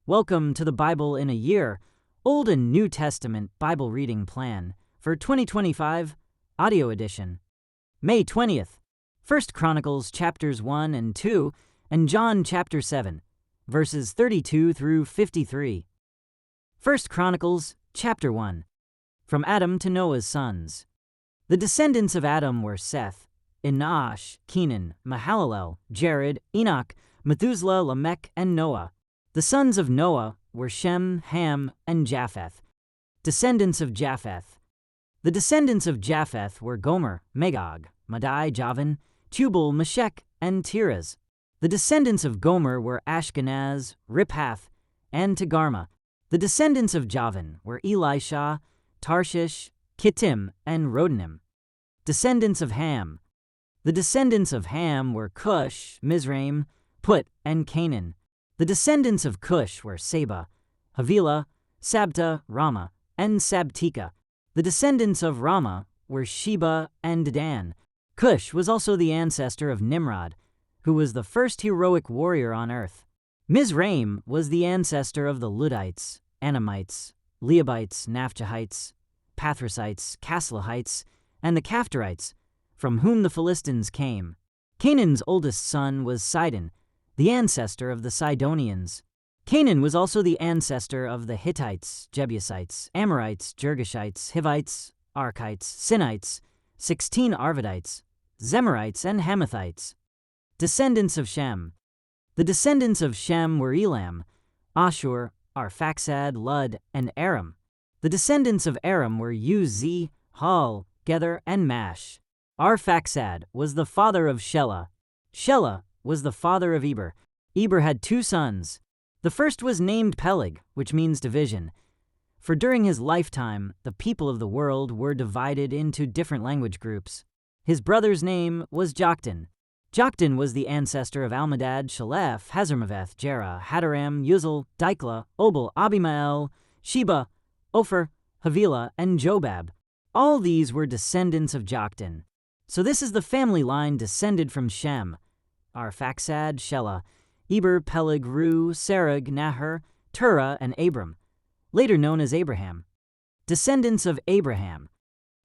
Welcome to the Bible in a Year, Old and New Testament Bible Reading Plan for 2025, Audio Edition. May 20th, 1 Chronicles chapters 1 and 2, and John chapter 7, verses 32 through 53. 1 Chronicles chapter 1. From Adam to Noah's sons. The descendants of Adam were Seth, Enosh, Kenan, Mahalalel, Jared, Enoch, Methuselah, Lamech, and Noah. The sons of Noah were Shem, Ham, and Japheth. Descendants of Japheth. The descendants of Japheth were Gomer, Magog, Madai, Javan, Tubal, Meshech, and Tiras. The descendants of Gomer were Ashkenaz, Riphath, and Togarmah. The descendants of Javan were Elisha, Tarshish, Kittim, and Rodanim. Descendants of Ham. The descendants of Ham were Cush, Mizraim, Put, and Canaan. The descendants of Cush were Seba, Havilah, Sabta, Rama, and Sabtika. The descendants of Rama were Sheba and Dedan. Cush was also the ancestor of Nimrod, who was the first heroic warrior on earth. Mizraim was the ancestor of the Ludites, Anamites, Leobites, Naphtuhites, Pathrusites, Casluhites, and the Caphtorites, from whom the Philistines came. Canaan's oldest son was Sidon, the ancestor of the Sidonians. Canaan was also the ancestor of the Hittites, Jebusites, Amorites, Girgashites, Hivites, Archites, Sinites, 16 Arvadites, Zemarites, and Hamathites. Descendants of Shem. The descendants of Shem were Elam, Ashur, Arphaxad, Lud, and Aram. The descendants of Aram were Uz, Hul, Gether, and Mash. Arphaxad was the father of Shelah. Shelah was the father of Eber. Eber had two sons. The first was named Peleg, which means division, for during his lifetime the people of the world were divided into different language groups. His brother's name was Joktan. Joktan was the ancestor of Almadad, Shalef, Hazarmaveth, Jerah, Hadaram, Uzal, Dikla, Obal, Abimael, Sheba, Ophir, Havilah, and Jobab. All these were descendants of Joktan. So this is the family line descended from Shem: Arphaxad, Shelah, Eber, Peleg, Ru, Serug, Nahor, Terah, and Abram, later known as Abraham. Descendants of Abraham.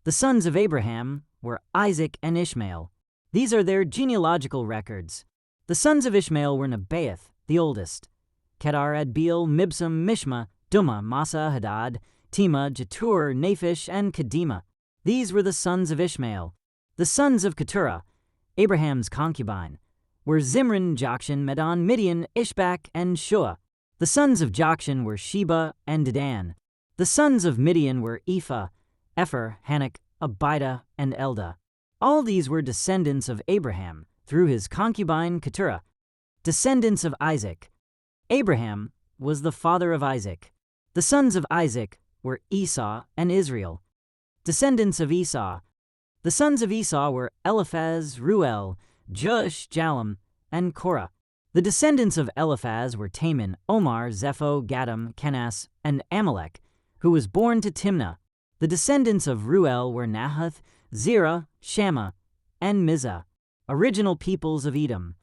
The sons of Abraham were Isaac and Ishmael. These are their genealogical records. The sons of Ishmael were Nebaioth, the oldest, Kedar, Adbeel, Mibsam, Mishma, Dumah, Massa, Hadad, Tema, Jetur, Naphish, and Kedemah. These were the sons of Ishmael. The sons of Keturah, Abraham's concubine, were Zimran, Jokshan, Medan, Midian, Ishbak, and Shua. The sons of Jokshan were Sheba and Dedan. The sons of Midian were Ephah, Epher, Hanok, Abida, and Eldah. All these were descendants of Abraham through his concubine Keturah. Descendants of Isaac. Abraham was the father of Isaac. The sons of Isaac were Esau and Israel. Descendants of Esau. The sons of Esau were Eliphaz, Ruel, Jush, Jalam, and Korah. The descendants of Eliphaz were Taman, Omar, Zepho, Gatam, Kenas, and Amalek, who was born to Timnah. The descendants of Ruel were Nahath, Zerah, Shammah, and Mizah, original peoples of Edom.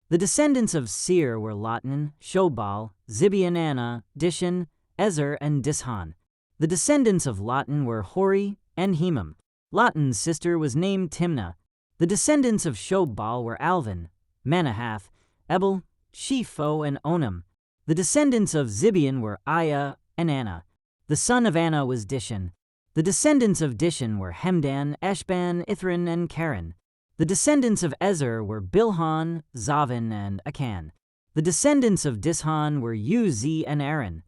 The descendants of Seir were Lotan, Shobal, Zibeon, Anna, Dishan, Ezer, and Dishan. The descendants of Lotan were Hori and Hemam. Lotan's sister was named Timnah. The descendants of Shobal were Alvan, Manahath, Ebal, Shepho, and Onam. The descendants of Zibeon were Aya and Anna. The son of Anna was Dishan. The descendants of Dishan were Hemdan, Eshban, Ithran, and Karen. The descendants of Ezer were Bilhan, Zavin, and Akan. The descendants of Dishan were Uz and Aaron.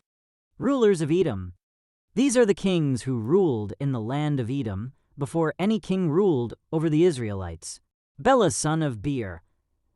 Rulers of Edom. These are the kings who ruled in the land of Edom before any king ruled over the Israelites. Bela son of Beer,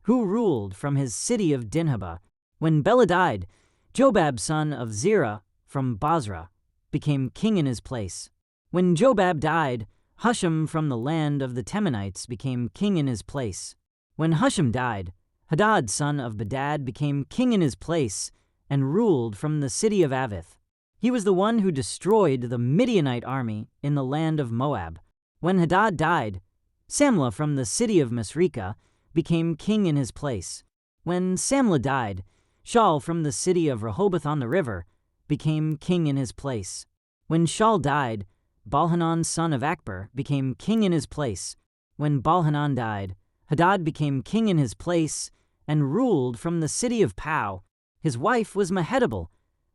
who ruled from his city of Dinhabah. When Bela died, Jobab son of Zerah from Basra became king in his place. When Jobab died, Husham from the land of the Temanites became king in his place. When Husham died, Hadad son of Bedad became king in his place and ruled from the city of Avith. He was the one who destroyed the Midianite army in the land of Moab. When Hadad died, Samlah from the city of Masrekah became king in his place. When Samlah died, Shaul from the city of Rehoboth on the river became king in his place. When Shaul died, Baal-Hanan son of Akbor became king in his place. When Baal-Hanan died, Hadad became king in his place and ruled from the city of Pau. His wife was Mehetabel,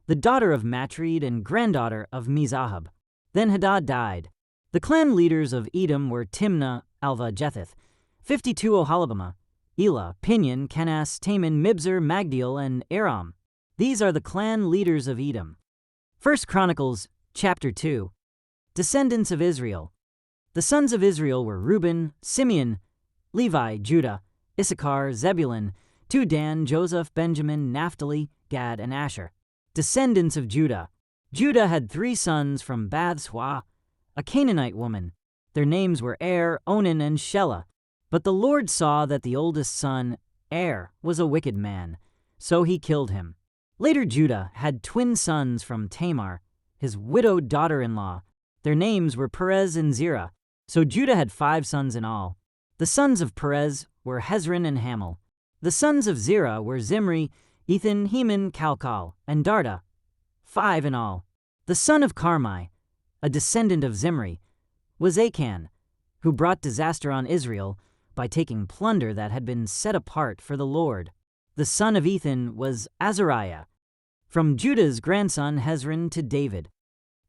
the daughter of Matred and granddaughter of Mezahab. Then Hadad died. The clan leaders of Edom were Timnah, Alva, Jetheth, 52 Oholibamah, Elah, Pinion, Kenaz, Taman, Mibzar, Magdiel, and Aram. These are the clan leaders of Edom. 1 Chronicles, chapter 2. Descendants of Israel. The sons of Israel were Reuben, Simeon, Levi, Judah, Issachar, Zebulun, to Dan, Joseph, Benjamin, Naphtali, Gad, and Asher. Descendants of Judah. Judah had 3 sons from Bathshua, a Canaanite woman. Their names were Er, Onan, and Shelah. But the Lord saw that the oldest son, Er, was a wicked man, so he killed him. Later Judah had twin sons from Tamar, his widowed daughter-in-law. Their names were Perez and Zerah. So Judah had 5 sons in all. The sons of Perez were Hezron and Hamel. The sons of Zerah were Zimri, Ethan, Heman, Calcol, and Darda, 5 in all. The son of Carmi, a descendant of Zimri, was Achan, who brought disaster on Israel by taking plunder that had been set apart for the Lord. The son of Ethan was Azariah, from Judah's grandson Hezron to David.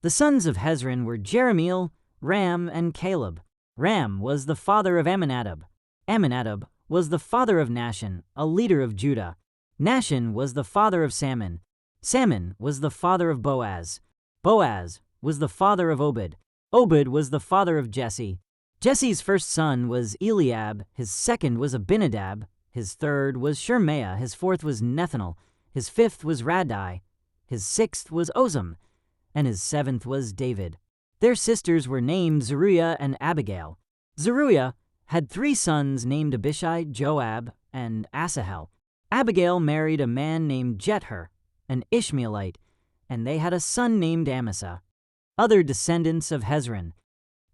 The sons of Hezron were Jerahmeel, Ram, and Caleb. Ram was the father of Amminadab. Amminadab was the father of Nahshon, a leader of Judah. Nahshon was the father of Salmon. Salmon was the father of Boaz. Boaz was the father of Obed. Obed was the father of Jesse. Jesse's first son was Eliab, his second was Abinadab, his third was Shemaiah, his fourth was Nethanel, his fifth was Raddai, his sixth was Ozem, and his seventh was David. Their sisters were named Zeruiah and Abigail. Zeruiah had 3 sons named Abishai, Joab, and Asahel. Abigail married a man named Jether, an Ishmaelite, and they had a son named Amasa. Other descendants of Hezron.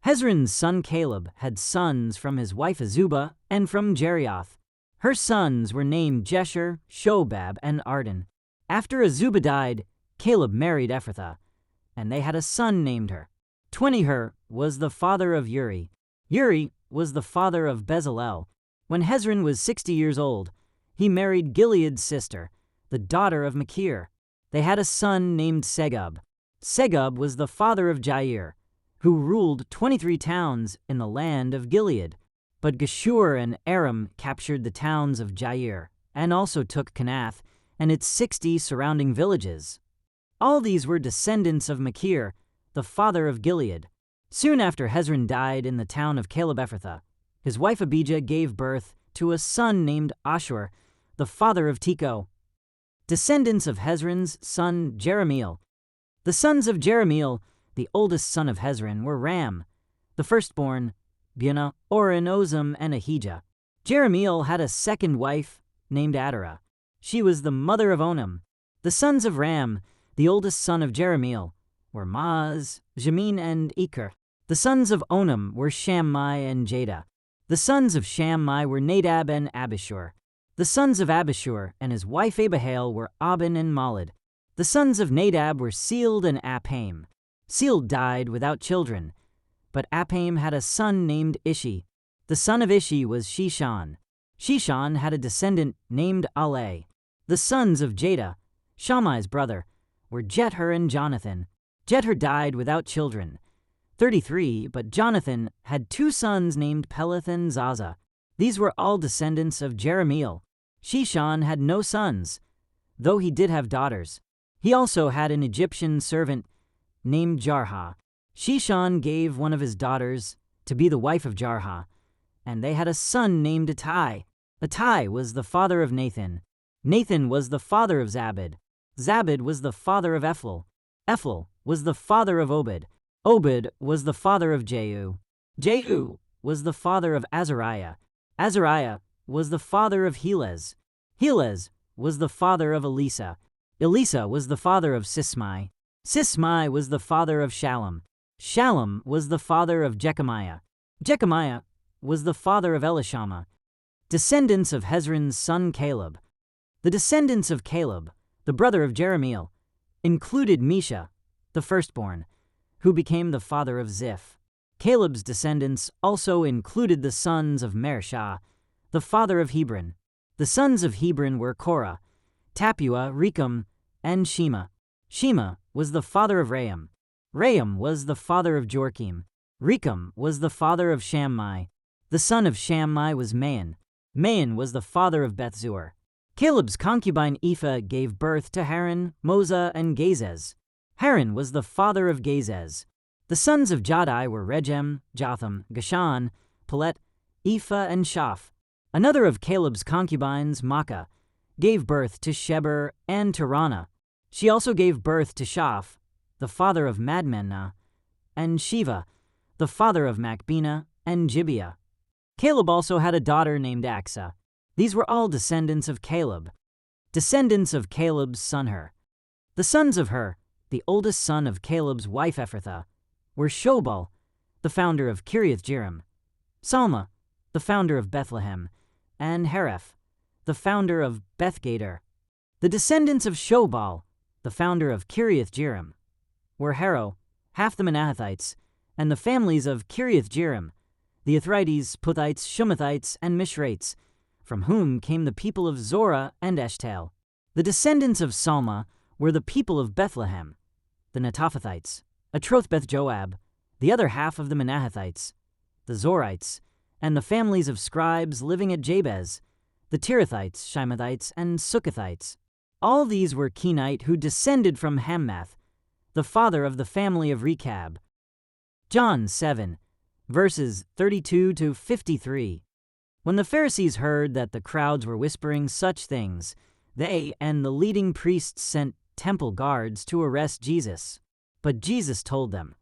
Hezron's son Caleb had sons from his wife Azubah and from Jerioth. Her sons were named Jesher, Shobab, and Arden. After Azubah died, Caleb married Ephrathah, and they had a son named her. 20 was the father of Uri. Uri was the father of Bezalel. When Hezron was 60 years old, he married Gilead's sister, the daughter of Machir. They had a son named Segub. Segub was the father of Jair, who ruled 23 towns in the land of Gilead. But Geshur and Aram captured the towns of Jair, and also took Kenath and its 60 surrounding villages. All these were descendants of Machir, the father of Gilead. Soon after Hezron died in the town of Caleb-Ephrathah, his wife Abijah gave birth to a son named Ashur, the father of Tekoa. Descendants of Hezron's son Jerahmeel. The sons of Jerahmeel, the oldest son of Hezron, were Ram, the firstborn, Bunah, Oren, Ozem, and Ahijah. Jerahmeel had a second wife named Adarah. She was the mother of Onam. The sons of Ram, the oldest son of Jerahmeel, were Maaz, Jamin, and Eker. The sons of Onam were Shammai and Jada. The sons of Shammai were Nadab and Abishur. The sons of Abishur and his wife Abihail were Abin and Molid. The sons of Nadab were Sealed and Apam. Sealed died without children, but Apam had a son named Ishi. The son of Ishi was Shishan. Shishan had a descendant named Aleh. The sons of Jada, Shammai's brother, were Jether and Jonathan. Jether died without children, 33, but Jonathan had 2 sons named Peleth and Zaza. These were all descendants of Jerahmeel. Shishan had no sons, though he did have daughters. He also had an Egyptian servant named Jarha. Shishan gave one of his daughters to be the wife of Jarha, and they had a son named Attai. Attai was the father of Nathan. Nathan was the father of Zabad. Zabad was the father of Ephlal. Ephlal was the father of Obed. Obed was the father of Jehu. Jehu was the father of Azariah. Azariah was the father of Helez. Helez was the father of Elisa. Elisa was the father of Sismai. Sismai was the father of Shallum. Shallum was the father of Jechamiah. Jechamiah was the father of Elishama. Descendants of Hezron's son Caleb. The descendants of Caleb, the brother of Jerahmeel, included Mesha, the firstborn, who became the father of Ziph. Caleb's descendants also included the sons of Merishah, the father of Hebron. The sons of Hebron were Korah, Tappuah, Recham, and Shema. Shema was the father of Rehum. Rehum was the father of Jorkim. Recham was the father of Shammai. The son of Shammai was Maon. Maon was the father of Bethzur. Caleb's concubine Ephah gave birth to Haran, Moza, and Gazez. Haran was the father of Gazez. The sons of Jahdai were Regem, Jotham, Gashan, Pelet, Ephah, and Shaph. Another of Caleb's concubines, Maacah, gave birth to Sheber and Tirana. She also gave birth to Shaph, the father of Madmenah, and Shiva, the father of Macbena and Gibeah. Caleb also had a daughter named Axa. These were all descendants of Caleb. Descendants of Caleb's son Hur. The sons of Hur, the oldest son of Caleb's wife Ephrathah, were Shobal, the founder of Kiriath-jearim, Salma, the founder of Bethlehem, and Hareph, the founder of Beth-gader. The descendants of Shobal, the founder of Kiriath-jearim, were Haro, half the Manahathites, and the families of Kiriath-jearim, the Ithrites, Puthites, Shumathites, and Mishrates, from whom came the people of Zorah and Eshtael. The descendants of Salma were the people of Bethlehem, the Netophathites, Atroth-beth-joab, the other half of the Manahathites, the Zorites, and the families of scribes living at Jabez, the Tirathites, Shimathites, and Sukkothites. All these were Kenite who descended from Hammath, the father of the family of Rechab. John 7, verses 32 to 53. When the Pharisees heard that the crowds were whispering such things, they and the leading priests sent temple guards to arrest Jesus. But Jesus told them,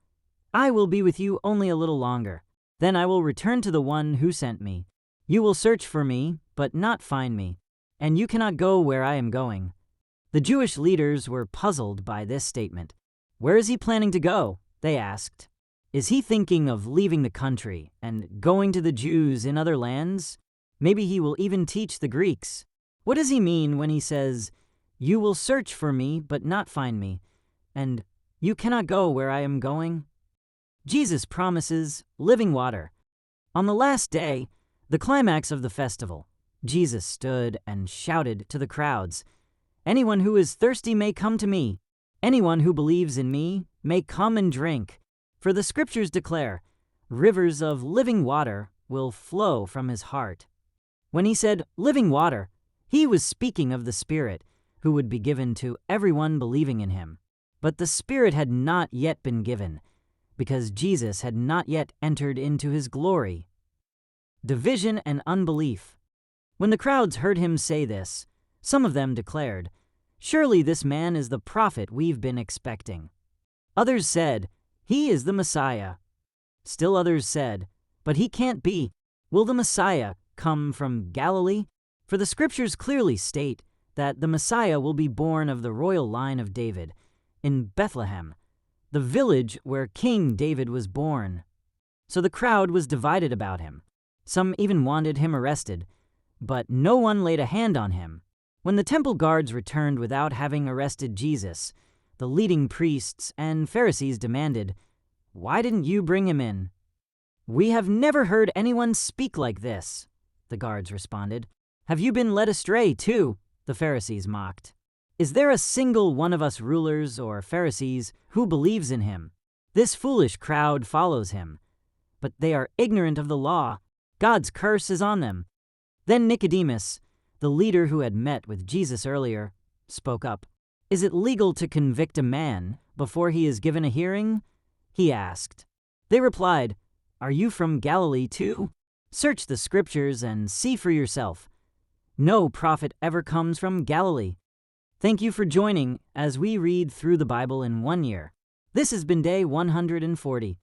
"I will be with you only a little longer. Then I will return to the one who sent me. You will search for me, but not find me, and you cannot go where I am going." The Jewish leaders were puzzled by this statement. "Where is he planning to go?" they asked. "Is he thinking of leaving the country and going to the Jews in other lands? Maybe he will even teach the Greeks. What does he mean when he says, 'You will search for me, but not find me,' and 'You cannot go where I am going'?" Jesus promises living water. On the last day, the climax of the festival, Jesus stood and shouted to the crowds, "Anyone who is thirsty may come to me. Anyone who believes in me may come and drink. For the scriptures declare, rivers of living water will flow from his heart." When he said living water, he was speaking of the Spirit, who would be given to everyone believing in him. But the Spirit had not yet been given, because Jesus had not yet entered into his glory. Division and unbelief. When the crowds heard him say this, some of them declared, "Surely this man is the prophet we've been expecting." Others said, "He is the Messiah." Still others said, "But he can't be. Will the Messiah come from Galilee? For the scriptures clearly state that the Messiah will be born of the royal line of David, in Bethlehem, the village where King David was born." So the crowd was divided about him. Some even wanted him arrested, but no one laid a hand on him. When the temple guards returned without having arrested Jesus, the leading priests and Pharisees demanded, "Why didn't you bring him in?" "We have never heard anyone speak like this," the guards responded. "Have you been led astray too?" the Pharisees mocked. "Is there a single one of us rulers or Pharisees who believes in him? This foolish crowd follows him, but they are ignorant of the law. God's curse is on them." Then Nicodemus, the leader who had met with Jesus earlier, spoke up. "Is it legal to convict a man before he is given a hearing?" he asked. They replied, "Are you from Galilee too? Search the scriptures and see for yourself. No prophet ever comes from Galilee." Thank you for joining as we read through the Bible in 1 year. This has been day 140.